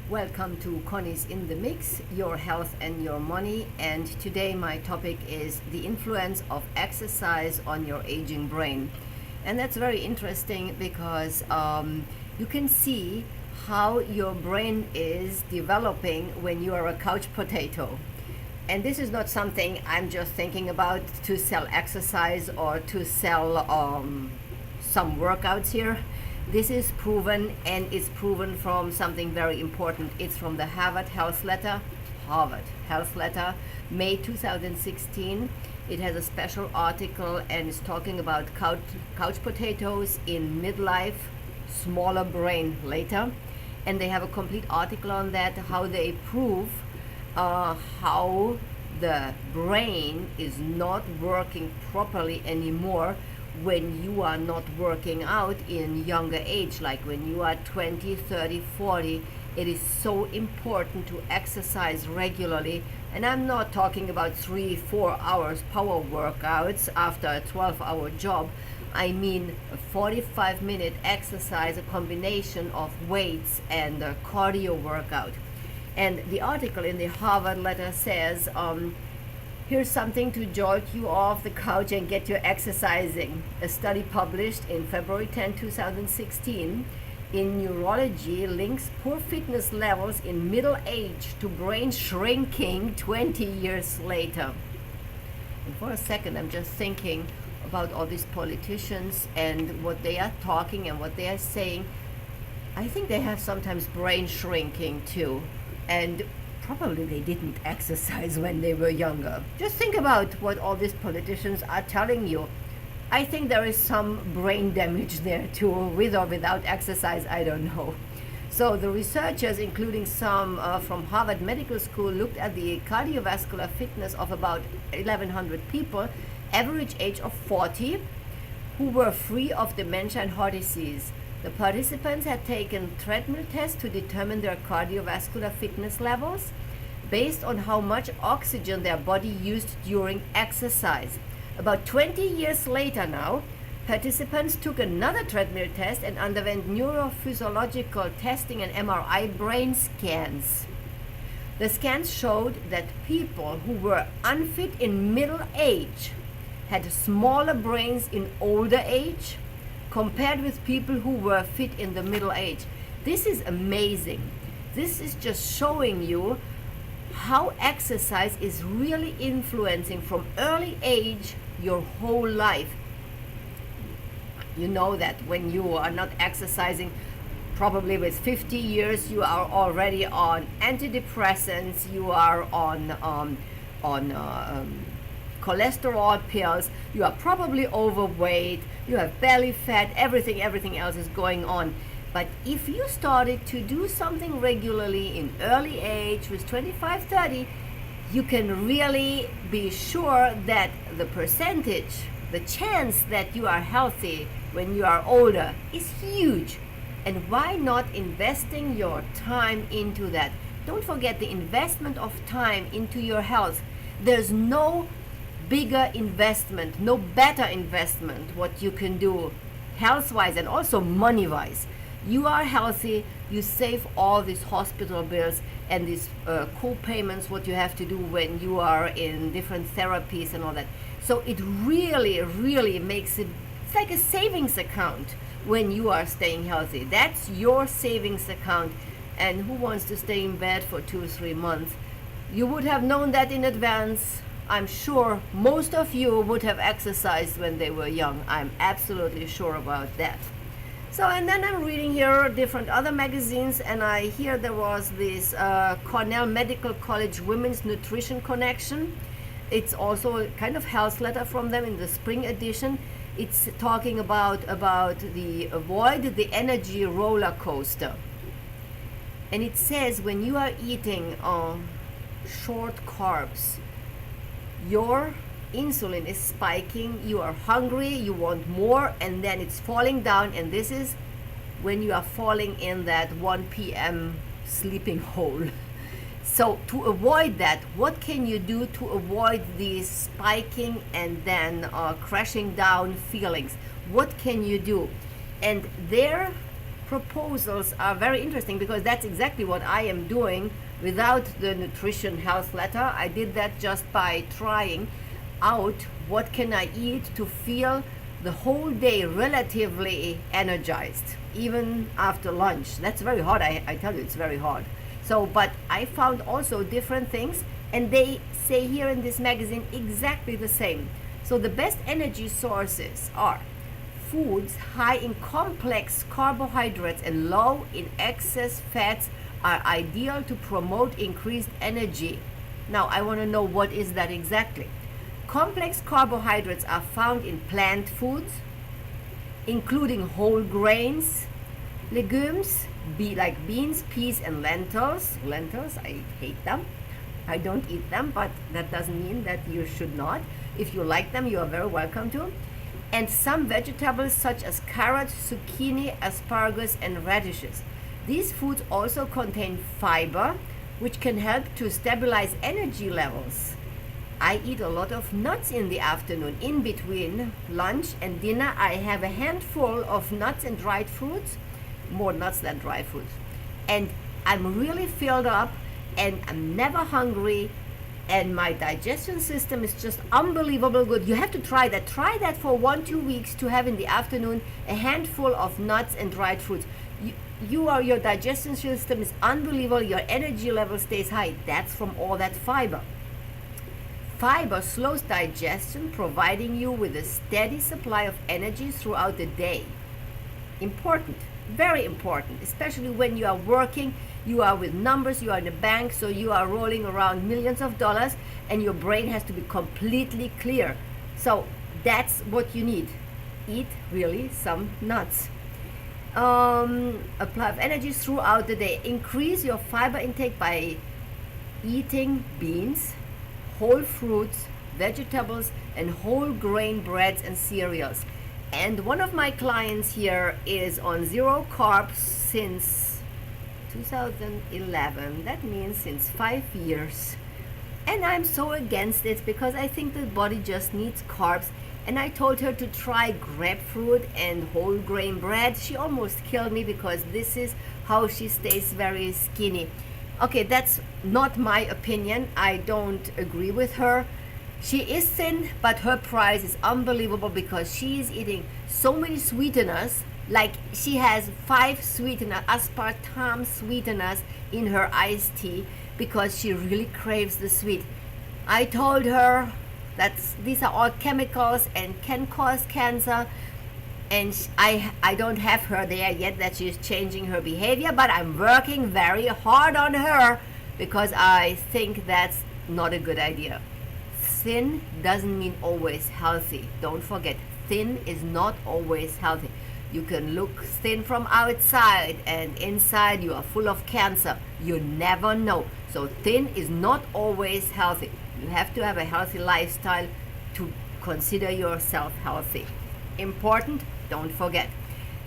Welcome to Conny's in the Mix, your health and your money. And today my topic is the influence of exercise on your aging brain. And that's very interesting because you can see how your brain is developing when you are a couch potato. And this is not something I'm just thinking about to sell exercise or to sell some workouts here. This is proven, and it's proven from something very important. It's from the Harvard Health Letter, May 2016. It has a special article and it's talking about couch potatoes in midlife, smaller brain later. And they have a complete article on that, how they prove how the brain is not working properly anymore when you are not working out in younger age, like when you are 20, 30, 40. It is so important to exercise regularly. And I'm not talking about 3-4 hours power workouts after a 12-hour job. I mean a 45-minute exercise, a combination of weights and a cardio workout. And the article in the Harvard letter says, here's something to jolt you off the couch and get you exercising. A study published in February 10, 2016 in Neurology links poor fitness levels in middle age to brain shrinking 20 years later. And for a second, I'm just thinking about all these politicians and what they are talking and what they are saying. I think they have sometimes brain shrinking too. And probably they didn't exercise when they were younger. Just think about what all these politicians are telling you. I think there is some brain damage there too, with or without exercise, I don't know. So the researchers, including some from Harvard Medical School, looked at the cardiovascular fitness of about 1,100 people, average age of 40, who were free of dementia and heart disease. The participants had taken treadmill tests to determine their cardiovascular fitness levels based on how much oxygen their body used during exercise. About 20 years later now, participants took another treadmill test and underwent neurophysiological testing and MRI brain scans. The scans showed that people who were unfit in middle age had smaller brains in older age compared with people who were fit in the middle age. This is amazing. This is just showing you how exercise is really influencing from early age your whole life. You know that when you are not exercising, probably with 50 years, you are already on antidepressants, you are on cholesterol pills, you are probably overweight, you have belly fat, everything else is going on. But if you started to do something regularly in early age with 25, 30, you can really be sure that the percentage, the chance that you are healthy when you are older is huge. And why not investing your time into that? Don't forget the investment of time into your health. There's no bigger investment, no better investment what you can do health-wise and also money-wise. You are healthy, you save all these hospital bills and these co-payments, what you have to do when you are in different therapies and all that. So it really makes it, it's like a savings account when you are staying healthy. That's your savings account. And who wants to stay in bed for 2 or 3 months? You would have known that in advance. I'm sure most of you would have exercised when they were young. I'm absolutely sure about that. So, and then I'm reading here different other magazines, and I hear there was this Cornell Medical College Women's Nutrition Connection. It's also a kind of health letter from them in the spring edition. It's talking about the avoid the energy roller coaster. And it says when you are eating short carbs, your insulin is spiking, you are hungry, you want more, and then it's falling down, and this is when you are falling in that 1 p.m. sleeping hole. So to avoid that, what can you do to avoid these spiking and then crashing down feelings? What can you do? And their proposals are very interesting because that's exactly what I am doing without the nutrition health letter. I did that just by trying out what can I eat to feel the whole day relatively energized, even after lunch. That's very hard. I tell you, it's very hard. So, but I found also different things, and they say here in this magazine exactly the same. So the best energy sources are foods high in complex carbohydrates and low in excess fats are ideal to promote increased energy. Now I want to know, what is that exactly? Complex carbohydrates are found in plant foods, including whole grains, legumes, like beans, peas, and lentils. Lentils, I hate them. I don't eat them, but that doesn't mean that you should not. If you like them, you are very welcome to. And some vegetables such as carrots, zucchini, asparagus, and radishes. These foods also contain fiber, which can help to stabilize energy levels. I eat a lot of nuts in the afternoon. In between lunch and dinner, I have a handful of nuts and dried fruits, more nuts than dried fruits. And I'm really filled up, and I'm never hungry, and my digestion system is just unbelievable good. You have to try that. Try that for 1-2 weeks, to have in the afternoon a handful of nuts and dried fruits. Your digestion system is unbelievable. Your energy level stays high. That's from all that fiber. Fiber slows digestion, providing you with a steady supply of energy throughout the day. Important, very important, especially when you are working, you are with numbers, you are in a bank, so you are rolling around millions of dollars, and your brain has to be completely clear. So that's what you need. Eat really some nuts. Apply energy throughout the day. Increase your fiber intake by eating beans, whole fruits, vegetables, and whole grain breads and cereals. And one of my clients here is on zero carbs since 2011. That means since 5 years. And I'm so against it because I think the body just needs carbs. And I told her to try grapefruit and whole grain bread. She almost killed me because this is how she stays very skinny. Okay, that's not my opinion. I don't agree with her. She is thin, but her price is unbelievable because she is eating so many sweeteners. Like, she has 5 aspartame sweeteners in her iced tea because she really craves the sweet. I told her that these are all chemicals and can cause cancer. And I don't have her there yet that she's changing her behavior, but I'm working very hard on her because I think that's not a good idea. Thin doesn't mean always healthy. Don't forget, thin is not always healthy. You can look thin from outside, and inside you are full of cancer. You never know. So thin is not always healthy. You have to have a healthy lifestyle to consider yourself healthy. Important, don't forget.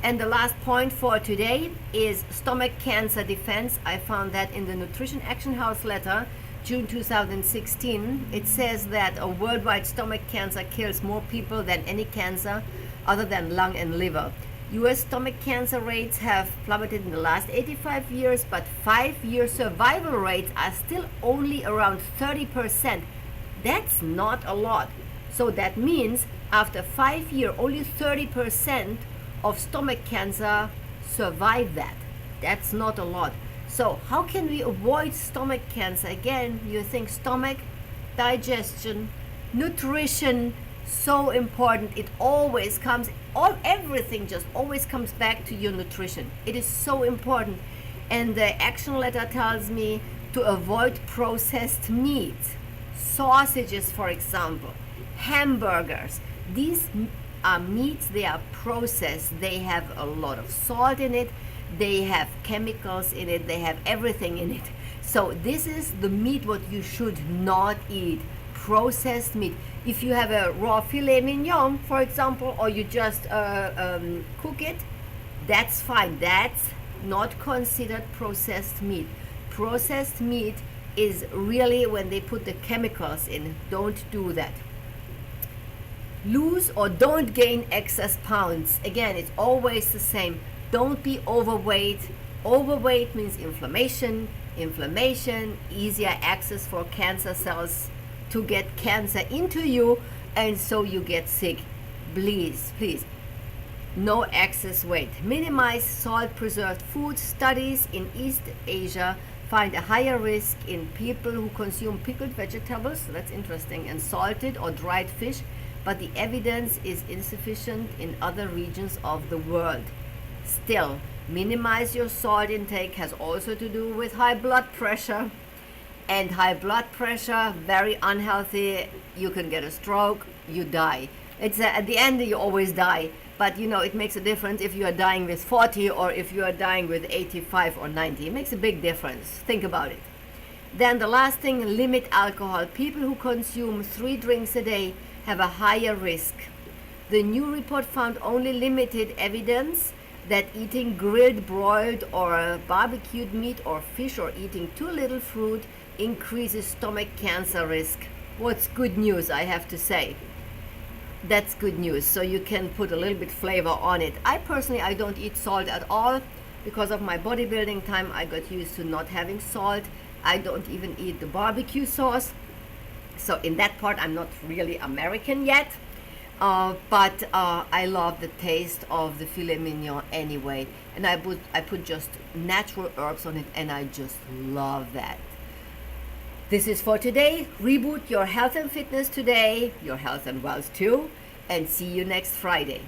And the last point for today is stomach cancer defense. I found that in the Nutrition Action Health letter, June 2016. It says that a worldwide stomach cancer kills more people than any cancer other than lung and liver. US stomach cancer rates have plummeted in the last 85 years, but 5-year survival rates are still only around 30%. That's not a lot. So that means after 5 years, only 30% of stomach cancer survive that. That's not a lot. So how can we avoid stomach cancer? Again, you think stomach, digestion, nutrition, so important. It always comes, everything just always comes back to your nutrition. It is so important. And the action letter tells me to avoid processed meat, sausages, for example, hamburgers. These are meats, they are processed. They have a lot of salt in it. They have chemicals in it. They have everything in it. So this is the meat what you should not eat. Processed meat. If you have a raw filet mignon, for example, or you just cook it, that's fine. That's not considered processed meat. Processed meat is really when they put the chemicals in. Don't do that. Lose or don't gain excess pounds. Again, it's always the same. Don't be overweight. Overweight means inflammation. Inflammation, easier access for cancer cells to get cancer into you, and so you get sick. Please, please, no excess weight. Minimize salt preserved food. Studies in East Asia find a higher risk in people who consume pickled vegetables, that's interesting, and salted or dried fish, but the evidence is insufficient in other regions of the world. Still, minimize your salt intake has also to do with high blood pressure. And high blood pressure, very unhealthy. You can get a stroke, you die. It's at the end you always die, but you know it makes a difference if you are dying with 40 or if you are dying with 85 or 90. It makes a big difference. Think about it. Then the last thing, limit alcohol. People who consume 3 drinks a day have a higher risk. The new report found only limited evidence that eating grilled, broiled, or barbecued meat or fish or eating too little fruit increases stomach cancer risk. What's good news, I have to say. That's good news. So you can put a little bit flavor on it. I don't eat salt at all. Because of my bodybuilding time, I got used to not having salt. I don't even eat the barbecue sauce. So in that part, I'm not really American yet. But I love the taste of the filet mignon anyway. And I put just natural herbs on it, and I just love that. This is for today. Reboot your health and fitness today, your health and wealth too, and see you next Friday.